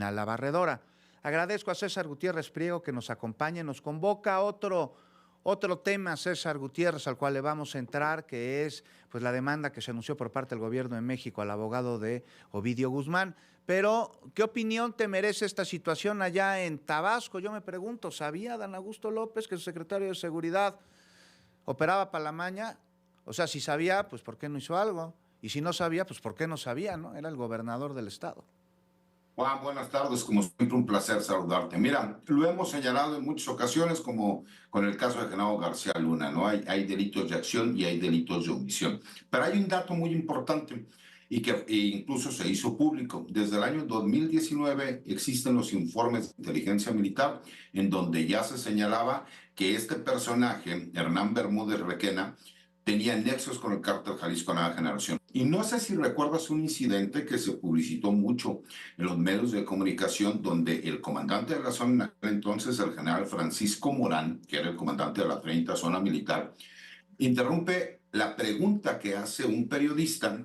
nómina la barredora. Agradezco a César Gutiérrez Priego que nos acompañe, nos convoca otro tema, César Gutiérrez, al cual le vamos a entrar, que es pues la demanda que se anunció por parte del gobierno de México al abogado de Ovidio Guzmán. Pero, ¿qué opinión te merece esta situación allá en Tabasco? Yo me pregunto, ¿sabía Dan Augusto López que su secretario de Seguridad operaba para la maña? O sea, si sabía, pues ¿por qué no hizo algo? Y si no sabía, pues ¿por qué no sabía, no? Era el gobernador del estado. Juan, buenas tardes, como siempre un placer saludarte. Mira, lo hemos señalado en muchas ocasiones como con el caso de Genaro García Luna, ¿no? Hay delitos de acción y hay delitos de omisión. Pero hay un dato muy importante y que incluso se hizo público. Desde el año 2019 existen los informes de inteligencia militar en donde ya se señalaba que este personaje, Hernán Bermúdez Requena, tenía nexos con el cártel Jalisco Nueva Generación. Y no sé si recuerdas un incidente que se publicitó mucho en los medios de comunicación donde el comandante de la zona entonces, el general Francisco Morán, que era el comandante de la 30 zona militar, interrumpe la pregunta que hace un periodista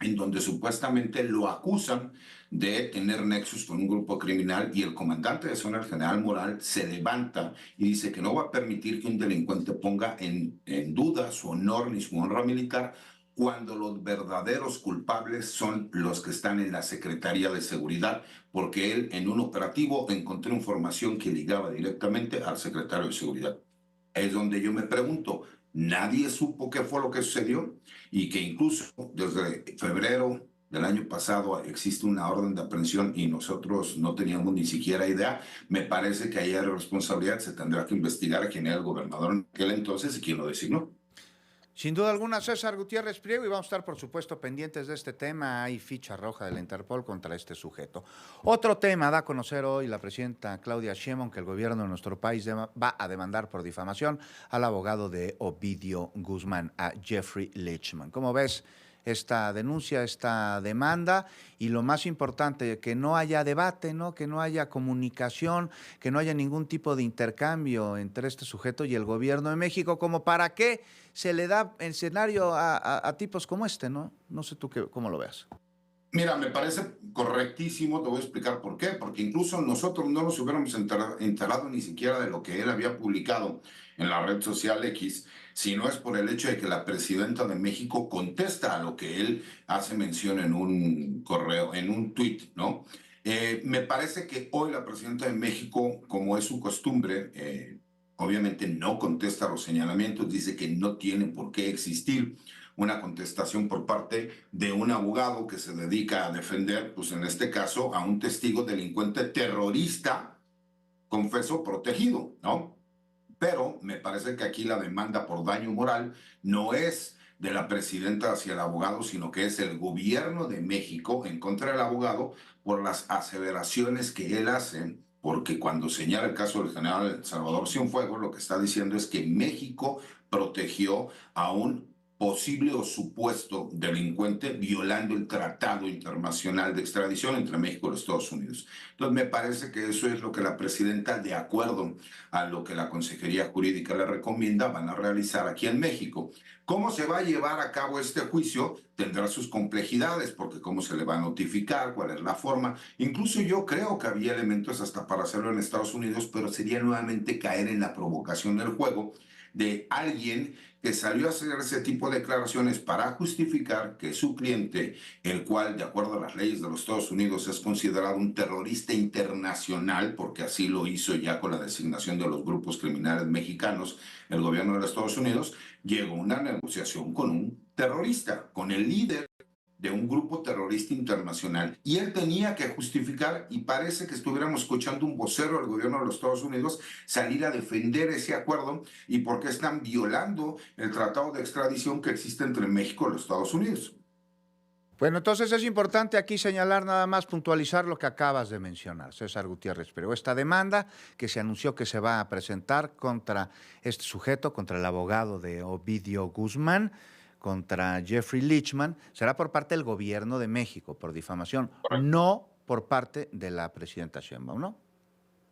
en donde supuestamente lo acusan de tener nexos con un grupo criminal y el comandante de zona, el general Morán, se levanta y dice que no va a permitir que un delincuente ponga en duda su honor ni su honra militar cuando los verdaderos culpables son los que están en la Secretaría de Seguridad, porque él en un operativo encontró información que ligaba directamente al secretario de Seguridad. Es donde yo me pregunto, nadie supo qué fue lo que sucedió y que incluso desde febrero del año pasado existe una orden de aprehensión y nosotros no teníamos ni siquiera idea. Me parece que ahí hay responsabilidad, se tendrá que investigar a quién era el gobernador en aquel entonces y quién lo designó. Sin duda alguna, César Gutiérrez Priego, y vamos a estar, por supuesto, pendientes de este tema. Hay ficha roja de la Interpol contra este sujeto. Otro tema da a conocer hoy la presidenta Claudia Sheinbaum que el gobierno de nuestro país va a demandar por difamación al abogado de Ovidio Guzmán, a Jeffrey Lichman. ¿Cómo ves esta denuncia, esta demanda? Y lo más importante, que no haya debate, ¿no? Que no haya comunicación, que no haya ningún tipo de intercambio entre este sujeto y el gobierno de México, como para qué se le da escenario a tipos como este, ¿no? No sé tú cómo lo veas. Mira, me parece correctísimo, te voy a explicar por qué, porque incluso nosotros no nos hubiéramos enterado ni siquiera de lo que él había publicado en la red social X, si no es por el hecho de que la presidenta de México contesta a lo que él hace mención en un correo, en un tuit, ¿no? Me parece que hoy la presidenta de México, como es su costumbre, obviamente no contesta a los señalamientos, dice que no tiene por qué existir una contestación por parte de un abogado que se dedica a defender, pues en este caso, a un testigo delincuente terrorista, confeso, protegido, ¿no? Pero me parece que aquí la demanda por daño moral no es de la presidenta hacia el abogado, sino que es el gobierno de México en contra del abogado por las aseveraciones que él hace, porque cuando señala el caso del general Salvador Cienfuegos, lo que está diciendo es que México protegió a un posible o supuesto delincuente violando el Tratado Internacional de Extradición entre México y los Estados Unidos. Entonces me parece que eso es lo que la presidenta, de acuerdo a lo que la Consejería Jurídica le recomienda, van a realizar aquí en México. ¿Cómo se va a llevar a cabo este juicio? Tendrá sus complejidades, porque cómo se le va a notificar, cuál es la forma. Incluso yo creo que había elementos hasta para hacerlo en Estados Unidos, pero sería nuevamente caer en la provocación del juego de alguien que salió a hacer ese tipo de declaraciones para justificar que su cliente, el cual de acuerdo a las leyes de los Estados Unidos es considerado un terrorista internacional, porque así lo hizo ya con la designación de los grupos criminales mexicanos, el gobierno de los Estados Unidos, llegó a una negociación con un terrorista, con el líder de un grupo terrorista internacional. Y él tenía que justificar, y parece que estuviéramos escuchando un vocero del gobierno de los Estados Unidos salir a defender ese acuerdo y por qué están violando el tratado de extradición que existe entre México y los Estados Unidos. Bueno, entonces es importante aquí señalar nada más, puntualizar lo que acabas de mencionar, César Gutiérrez. Pero esta demanda que se anunció que se va a presentar contra este sujeto, contra el abogado de Ovidio Guzmán, contra Jeffrey Lichman, será por parte del gobierno de México por difamación, Correcto. no por parte de la presidenta Sheinbaum, ¿no?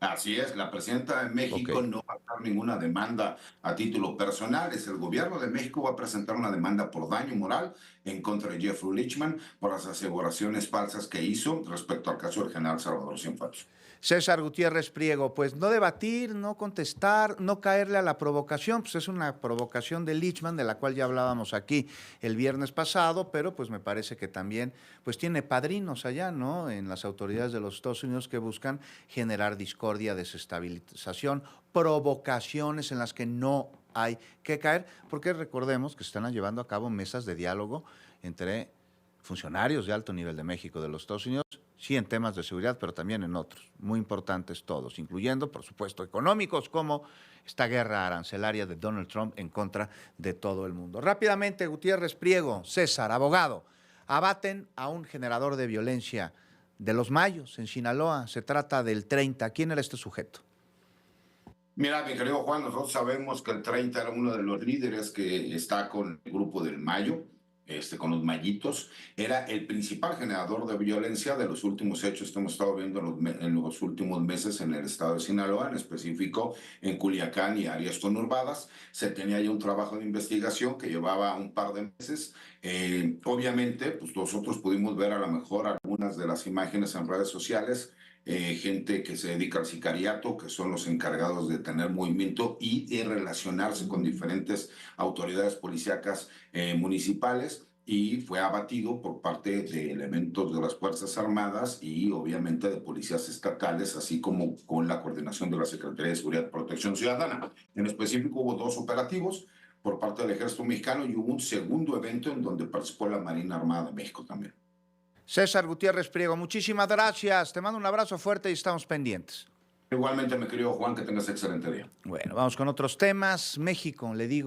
Así es, la presidenta de Ok. México no va a dar ninguna demanda a título personal. Es el gobierno de México va a presentar una demanda por daño moral en contra de Jeffrey Lichman por las aseveraciones falsas que hizo respecto al caso del general Salvador Cienfuegos. César Gutiérrez Priego, pues no debatir, no contestar, no caerle a la provocación, pues es una provocación de Lichman, de la cual ya hablábamos aquí el viernes pasado, pero pues me parece que también pues tiene padrinos allá, ¿no? En las autoridades de los Estados Unidos que buscan generar discordia, desestabilización, provocaciones en las que no hay que caer, porque recordemos que se están llevando a cabo mesas de diálogo entre funcionarios de alto nivel de México, de los Estados Unidos, sí en temas de seguridad, pero también en otros, muy importantes todos, incluyendo, por supuesto, económicos, como esta guerra arancelaria de Donald Trump en contra de todo el mundo. Rápidamente, Gutiérrez Priego, César, abogado, abaten a un generador de violencia de los Mayos, en Sinaloa, se trata del 30. ¿Quién era este sujeto? Mira, mi querido Juan, nosotros sabemos que el 30 era uno de los líderes que está con el grupo del Mayo, con los Mayitos. Era el principal generador de violencia de los últimos hechos que hemos estado viendo en los últimos meses en el estado de Sinaloa, en específico en Culiacán y áreas conurbadas. Se tenía ya un trabajo de investigación que llevaba un par de meses. Obviamente, pues nosotros pudimos ver a lo mejor algunas de las imágenes en redes sociales, gente que se dedica al sicariato, que son los encargados de tener movimiento y de relacionarse con diferentes autoridades policíacas municipales, y fue abatido por parte de elementos de las Fuerzas Armadas y obviamente de policías estatales, así como con la coordinación de la Secretaría de Seguridad y Protección Ciudadana. En específico hubo 2 operativos por parte del Ejército Mexicano y hubo un segundo evento en donde participó la Marina Armada de México también. César Gutiérrez Priego, muchísimas gracias, te mando un abrazo fuerte y estamos pendientes. Igualmente, mi querido Juan, que tengas excelente día. Bueno, vamos con otros temas. México, le digo.